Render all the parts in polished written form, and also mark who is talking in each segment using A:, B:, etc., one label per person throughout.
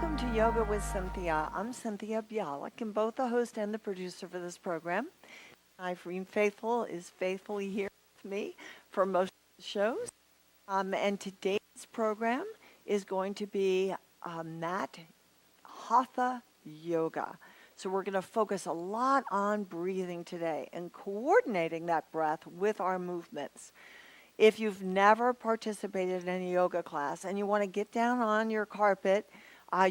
A: Welcome to Yoga with Cynthia. I'm Cynthia Bialik, and both the host and the producer for this program. Irene Faithful is faithfully here with me for most of the shows. And today's program is going to be Mat Hatha Yoga. So we're going to focus a lot on breathing today and coordinating that breath with our movements. If you've never participated in a yoga class and you want to get down on your carpet,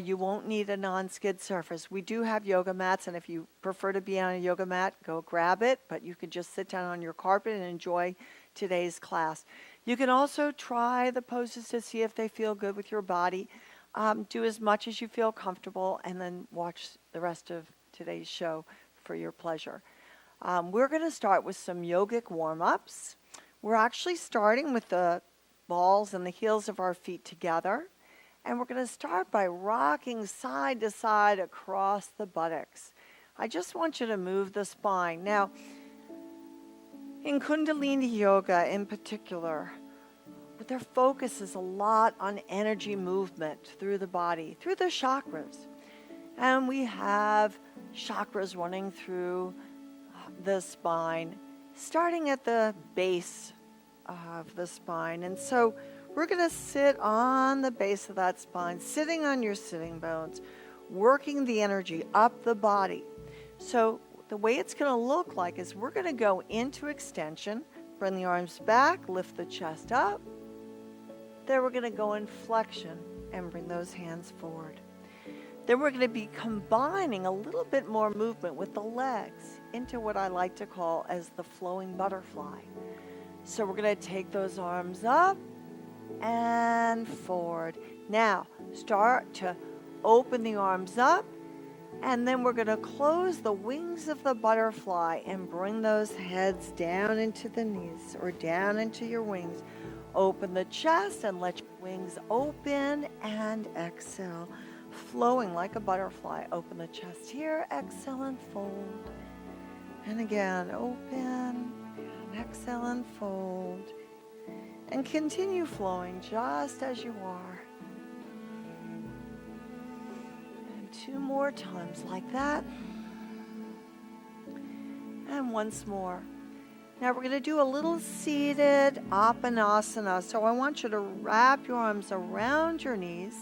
A: you won't need a non-skid surface. We do have yoga mats, and if you prefer to be on a yoga mat, go grab it, but you can just sit down on your carpet and enjoy today's class. You can also try the poses to see if they feel good with your body. Do as much as you feel comfortable, and then watch the rest of today's show for your pleasure. We're going to start with some yogic warm-ups. We're actually starting with the balls and the heels of our feet together. And we're going to start by rocking side to side across the buttocks. I just want you to move the spine. Now, in Kundalini Yoga in particular, their focus is a lot on energy movement through the body, through the chakras. And we have chakras running through the spine, starting at the base of the spine. And so we're going to sit on the base of that spine, sitting on your sitting bones, working the energy up the body. So the way it's going to look like is we're going to go into extension, bring the arms back, lift the chest up. Then we're going to go in flexion and bring those hands forward. Then we're going to be combining a little bit more movement with the legs into what I like to call as the flowing butterfly. So we're going to take those arms up and forward. Now, start to open the arms up, and then we're going to close the wings of the butterfly and bring those heads down into the knees or down into your wings. Open the chest and let your wings open and exhale, flowing like a butterfly. Open the chest here, exhale and fold. And again, open and exhale and fold. And continue flowing just as you are. And 2 more times like that. And once more. Now we're going to do a little seated Apanasana. So I want you to wrap your arms around your knees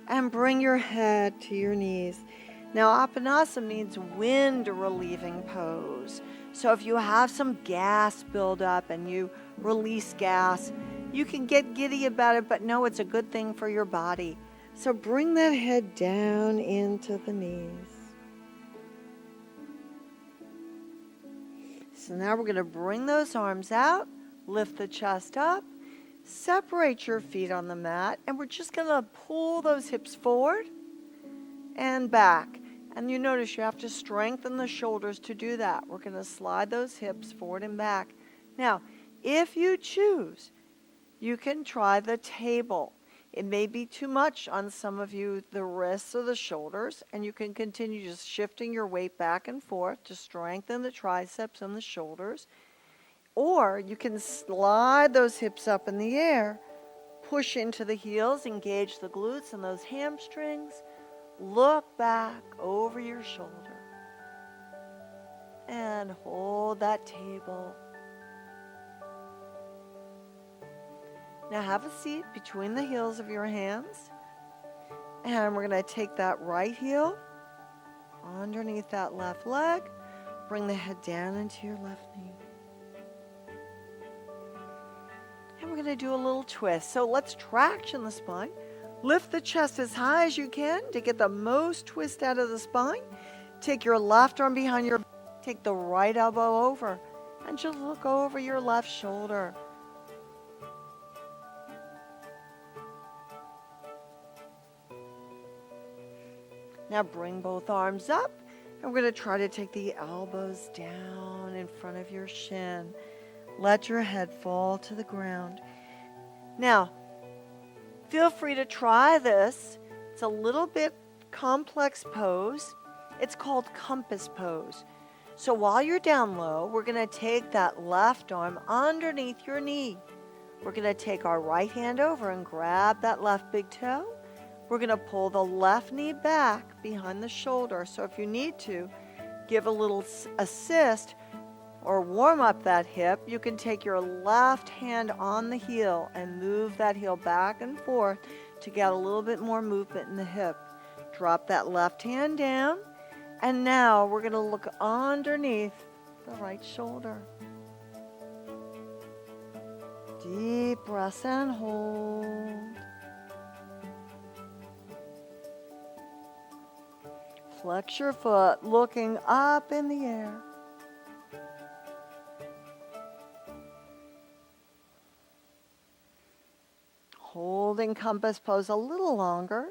A: and bring your head to your knees. Now Apanasana means wind relieving pose. So if you have some gas buildup and you release gas, you can get giddy about it, but no, it's a good thing for your body. So bring that head down into the knees. So now we're going to bring those arms out, lift the chest up, separate your feet on the mat, and we're just going to pull those hips forward and back. And you notice you have to strengthen the shoulders to do that. We're going to slide those hips forward and back. Now, if you choose, you can try the table. It may be too much on some of you, the wrists or the shoulders, and you can continue just shifting your weight back and forth to strengthen the triceps and the shoulders. Or you can slide those hips up in the air, push into the heels, engage the glutes and those hamstrings. Look back over your shoulder and hold that table. Now have a seat between the heels of your hands, and we're going to take that right heel underneath that left leg, bring the head down into your left knee. And we're going to do a little twist. So let's traction the spine. Lift the chest as high as you can to get the most twist out of the spine. Take your left arm behind your back, take the right elbow over, and just look over your left shoulder. Now bring both arms up, and we're going to try to take the elbows down in front of your shin. Let your head fall to the ground. Now, feel free to try this. It's a little bit complex pose. It's called compass pose. So while you're down low, we're going to take that left arm underneath your knee. We're going to take our right hand over and grab that left big toe. We're going to pull the left knee back behind the shoulder. So if you need to, give a little assist or warm up that hip. You can take your left hand on the heel and move that heel back and forth to get a little bit more movement in the hip. Drop that left hand down, and now we're going to look underneath the right shoulder. Deep breaths and hold. Flex your foot, looking up in the air. Holding compass pose a little longer.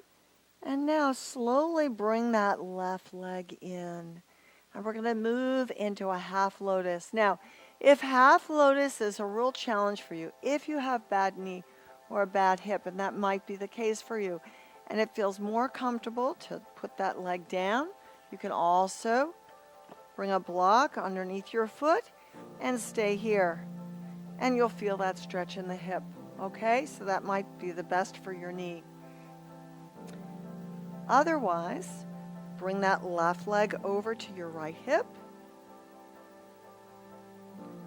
A: And now slowly bring that left leg in. And we're going to move into a half lotus. Now, if half lotus is a real challenge for you, if you have bad knee or a bad hip, and that might be the case for you, and it feels more comfortable to put that leg down, you can also bring a block underneath your foot and stay here. And you'll feel that stretch in the hip, okay? So that might be the best for your knee. Otherwise, bring that left leg over to your right hip.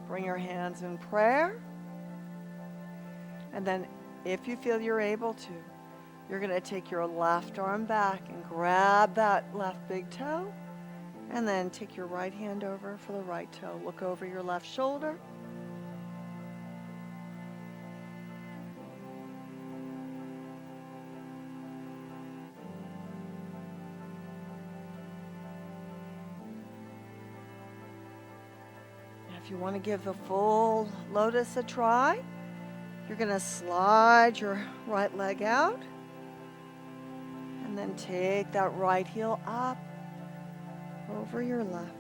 A: Bring your hands in prayer. And then if you feel you're able to, you're going to take your left arm back and grab that left big toe. And then take your right hand over for the right toe. Look over your left shoulder. If you want to give the full lotus a try, you're going to slide your right leg out and then take that right heel up over your left.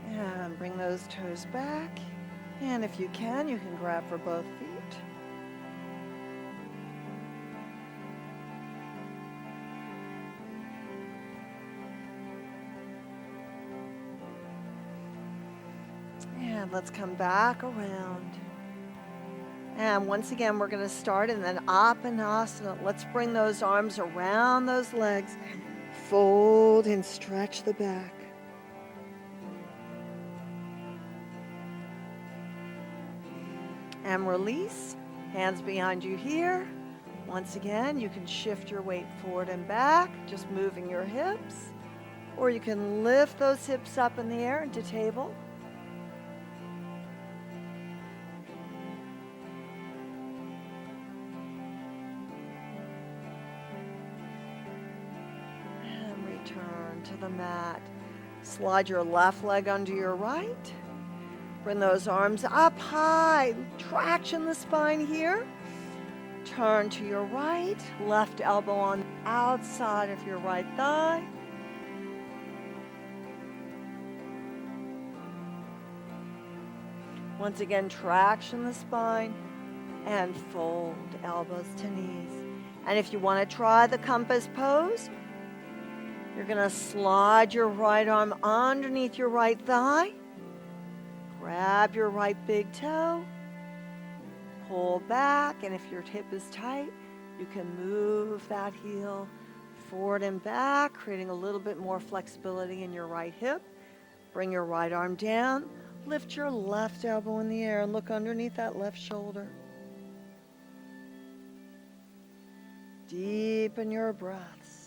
A: And bring those toes back. And if you can grab for both feet. And let's come back around. And once again, we're going to start in an Apanasana. Let's bring those arms around those legs. Fold and stretch the back. And release. Hands behind you here. Once again, you can shift your weight forward and back, just moving your hips. Or you can lift those hips up in the air into table. To the mat. Slide your left leg under your right. Bring those arms up high. Traction the spine here. Turn to your right. Left elbow on the outside of your right thigh. Once again, traction the spine and fold elbows to knees. And if you want to try the compass pose, you're going to slide your right arm underneath your right thigh. Grab your right big toe. Pull back, and if your hip is tight, you can move that heel forward and back, creating a little bit more flexibility in your right hip. Bring your right arm down. Lift your left elbow in the air and look underneath that left shoulder. Deepen your breaths.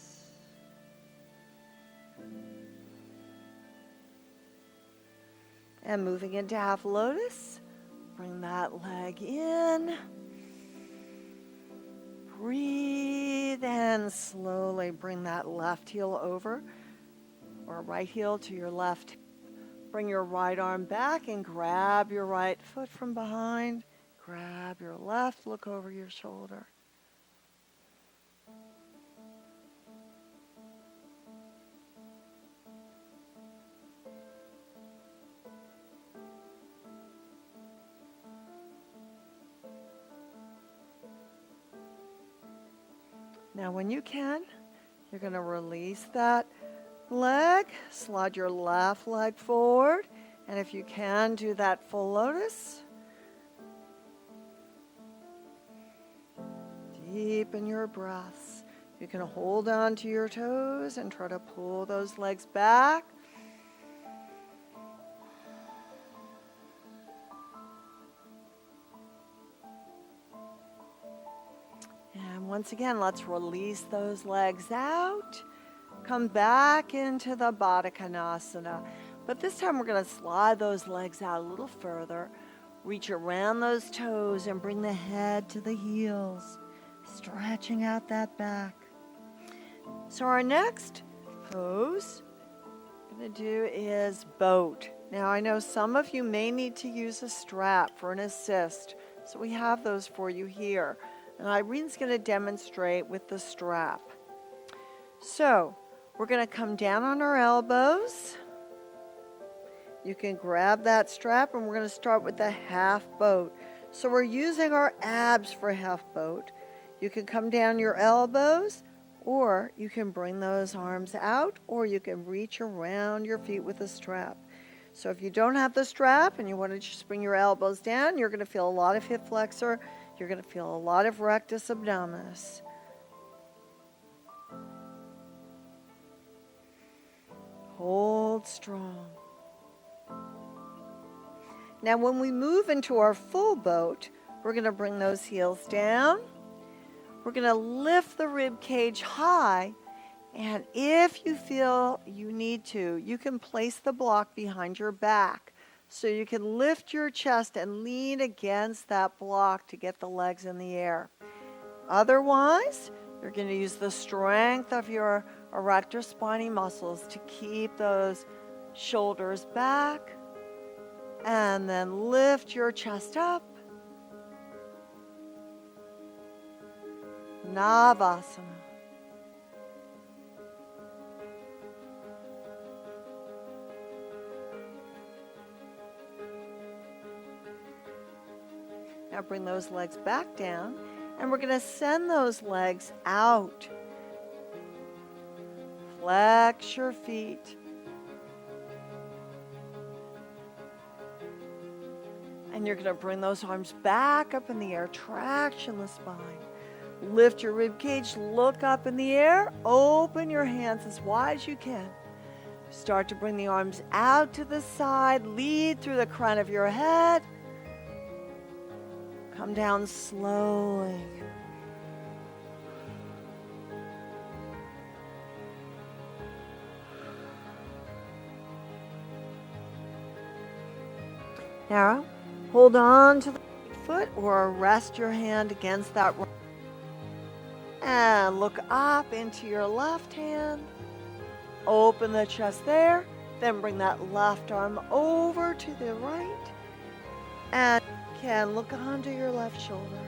A: And moving into half lotus, bring that leg in. Breathe and slowly bring that left heel over, or right heel to your left. Bring your right arm back and grab your right foot from behind. Grab your left, look over your shoulder. Now when you can, you're going to release that leg, slide your left leg forward, and if you can, do that full lotus. deepen your breaths. You can hold on to your toes and try to pull those legs back. And once again, let's release those legs out. Come back into the Baddha Konasana. But this time we're going to slide those legs out a little further. Reach around those toes and bring the head to the heels, stretching out that back. So our next pose we're going to do is boat. Now I know some of you may need to use a strap for an assist, so we have those for you here. And Irene's going to demonstrate with the strap. So we're going to come down on our elbows. You can grab that strap and we're going to start with the half boat. So we're using our abs for half boat. You can come down your elbows, or you can bring those arms out, or you can reach around your feet with a strap. So if you don't have the strap and you want to just bring your elbows down, you're going to feel a lot of hip flexor. You're going to feel a lot of rectus abdominis. Hold strong. Now when we move into our full boat, we're going to bring those heels down. We're going to lift the rib cage high, and if you feel you need to, you can place the block behind your back. So you can lift your chest and lean against that block to get the legs in the air. Otherwise, you're going to use the strength of your erector spinae muscles to keep those shoulders back, and then lift your chest up. Navasana. Now bring those legs back down, and we're going to send those legs out. Flex your feet. And you're going to bring those arms back up in the air, traction the spine. Lift your rib cage, look up in the air, open your hands as wide as you can. Start to bring the arms out to the side, lead through the crown of your head. Come down slowly. Now, hold on to the right foot or rest your hand against that right. And look up into your left hand. Open the chest there. Then bring that left arm over to the right. And can look onto your left shoulder.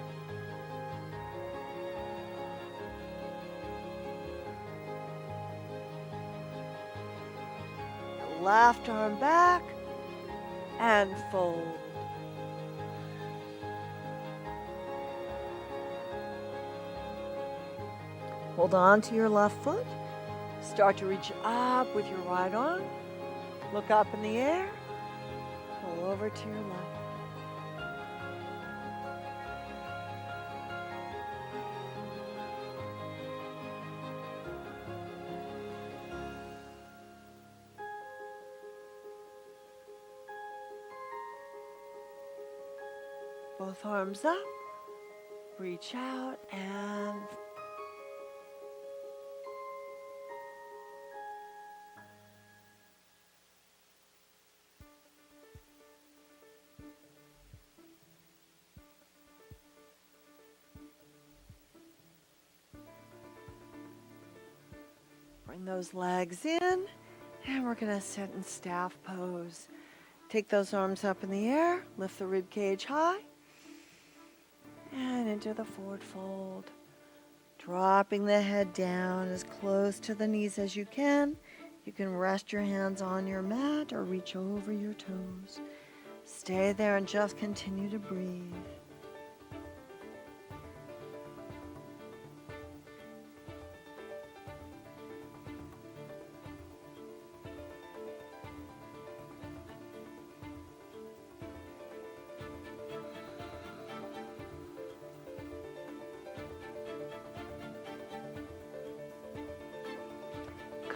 A: Left arm back and fold. Hold on to your left foot. Start to reach up with your right arm. Look up in the air. Pull over to your left. Both arms up. Reach out and bring those legs in, and we're going to sit in staff pose. Take those arms up in the air, lift the rib cage high, and into the forward fold. Dropping the head down as close to the knees as you can. You can rest your hands on your mat or reach over your toes. Stay there and just continue to breathe.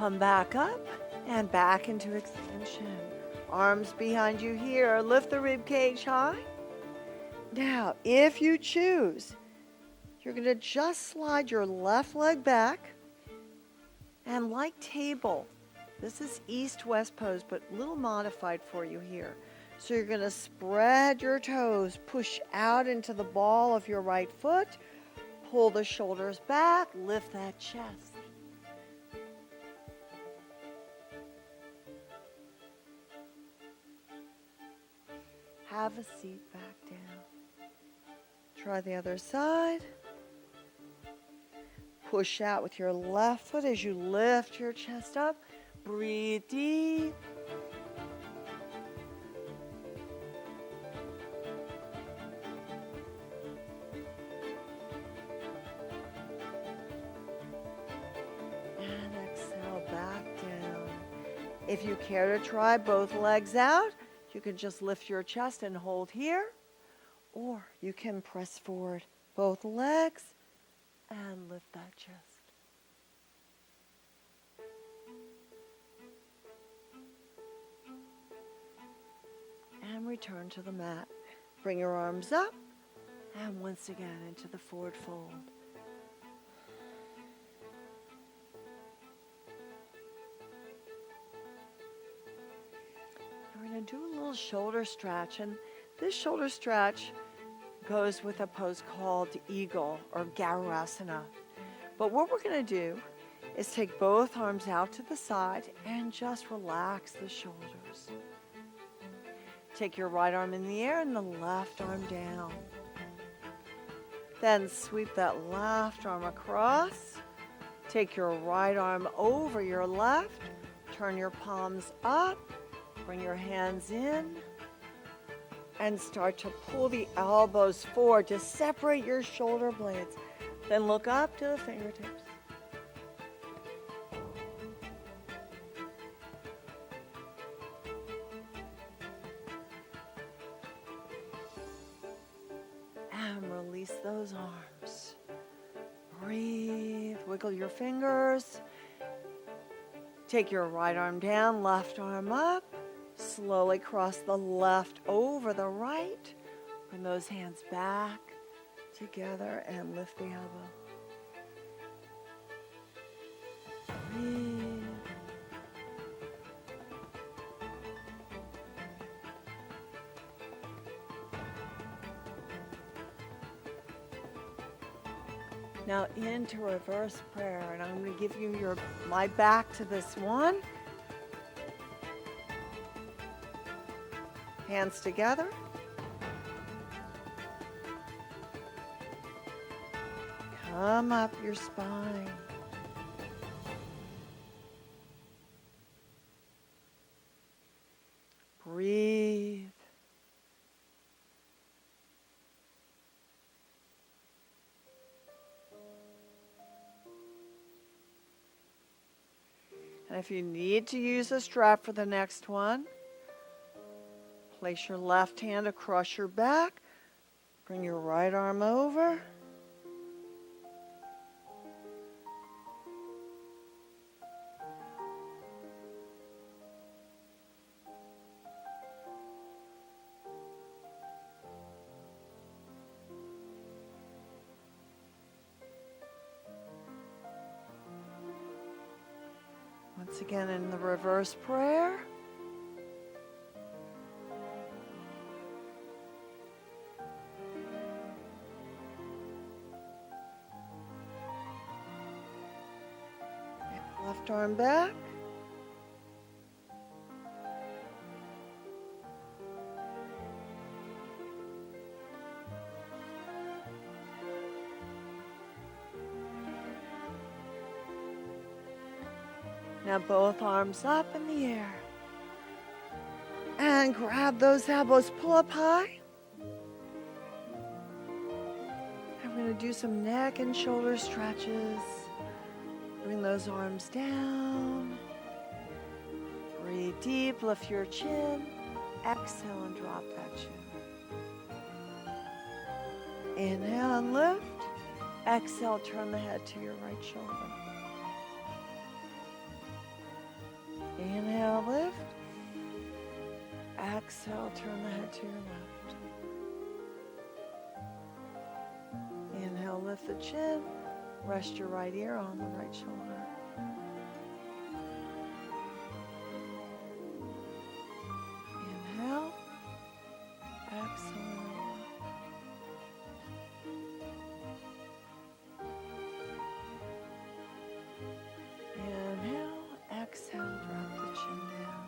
A: Come back up and back into extension. Arms behind you here. Lift the rib cage high. Now, if you choose, you're going to just slide your left leg back. And like table, this is east-west pose, but a little modified for you here. So you're going to spread your toes, push out into the ball of your right foot, pull the shoulders back, lift that chest. Have a seat back down. Try the other side. Push out with your left foot as you lift your chest up. Breathe deep. And exhale back down. If you care to try both legs out, you can just lift your chest and hold here, or you can press forward both legs and lift that chest. And return to the mat. Bring your arms up, and once again into the forward fold. We're going to do a little shoulder stretch, and this shoulder stretch goes with a pose called eagle or Garurasana. But what we're going to do is take both arms out to the side and just relax the shoulders. Take your right arm in the air and the left arm down. Then sweep that left arm across. Take your right arm over your left. Turn your palms up. Bring your hands in and start to pull the elbows forward to separate your shoulder blades. Then look up to the fingertips. And release those arms. Breathe, wiggle your fingers. Take your right arm down, left arm up. Slowly cross the left over the right. Bring those hands back together and lift the elbow. Breathe. Now into reverse prayer, and I'm going to give you my back to this one. Hands together. Come up your spine. Breathe. And if you need to use a strap for the next one, place your left hand across your back. Bring your right arm over. Once again in the reverse prayer. Left arm back. Now both arms up in the air. And grab those elbows, pull up high. I'm going to do some neck and shoulder stretches. Bring those arms down. Breathe deep, lift your chin. Exhale and drop that chin. Inhale and lift. Exhale, turn the head to your right shoulder. Inhale, lift. Exhale, turn the head to your left. Inhale, lift the chin. Rest your right ear on the right shoulder. Inhale. Exhale. Inhale. Exhale. Drop the chin down.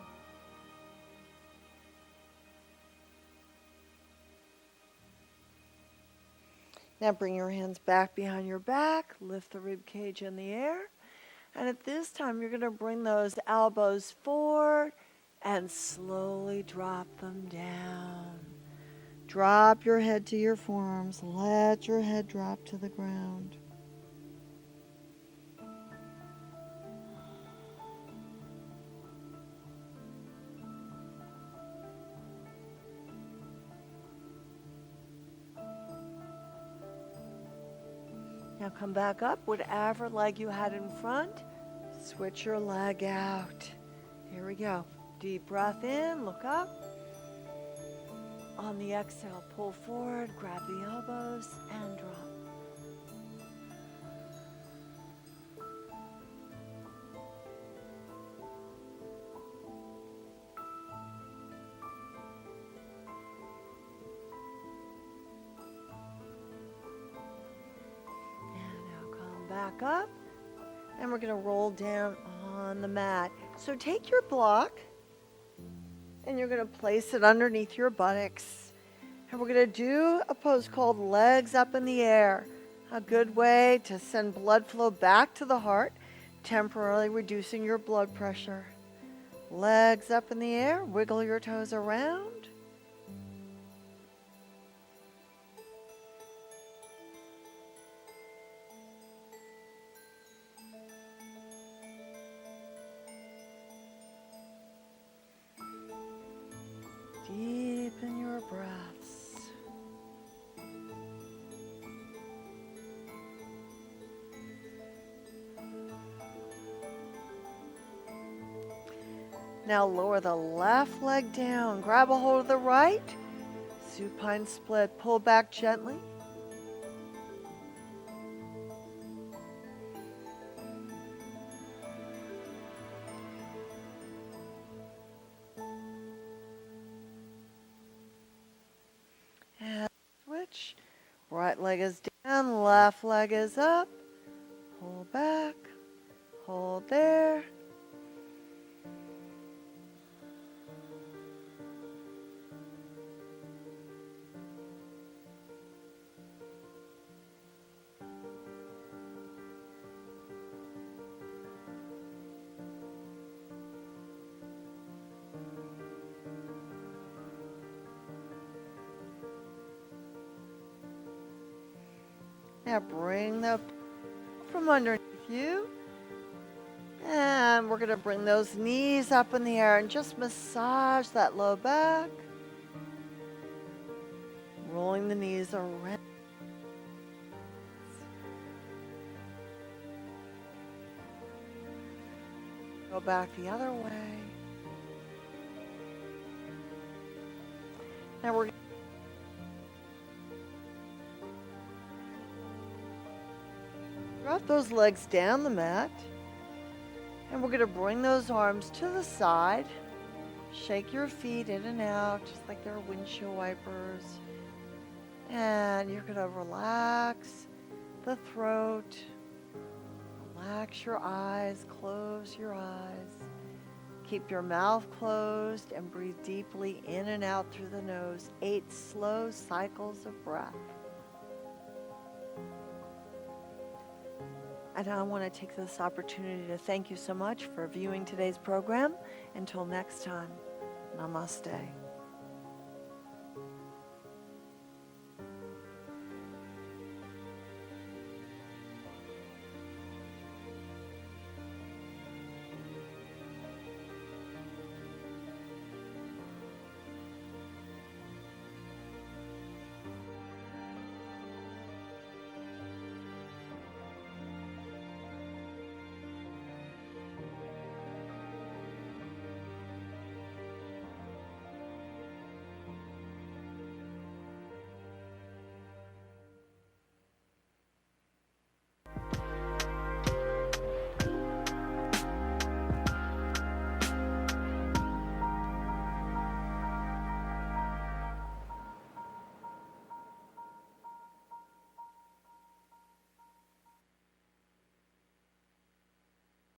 A: Now bring your hands back behind your back. Lift the rib cage in the air. And at this time, you're going to bring those elbows forward and slowly drop them down. Drop your head to your forearms. Let your head drop to the ground. Now come back up, whatever leg you had in front, switch your leg out. Here we go. Deep breath in, look up. On the exhale, pull forward, grab the elbows, and drop. Back up, and we're going to roll down on the mat. So take your block, and you're going to place it underneath your buttocks. And we're going to do a pose called legs up in the air. A good way to send blood flow back to the heart, temporarily reducing your blood pressure. Legs up in the air, wiggle your toes around. Deepen your breaths. Now lower the left leg down. Grab a hold of the right. Supine split. Pull back gently. Right leg is down, left leg is up. Pull back, hold there. Now bring the from underneath you. And we're going to bring those knees up in the air and just massage that low back. Rolling the knees around. Go back the other way. Now we're drop those legs down the mat, and we're going to bring those arms to the side. Shake your feet in and out, just like they're windshield wipers. And you're going to relax the throat, relax your eyes, close your eyes. Keep your mouth closed and breathe deeply in and out through the nose. 8 slow cycles of breath. And I want to take this opportunity to thank you so much for viewing today's program. Until next time, namaste.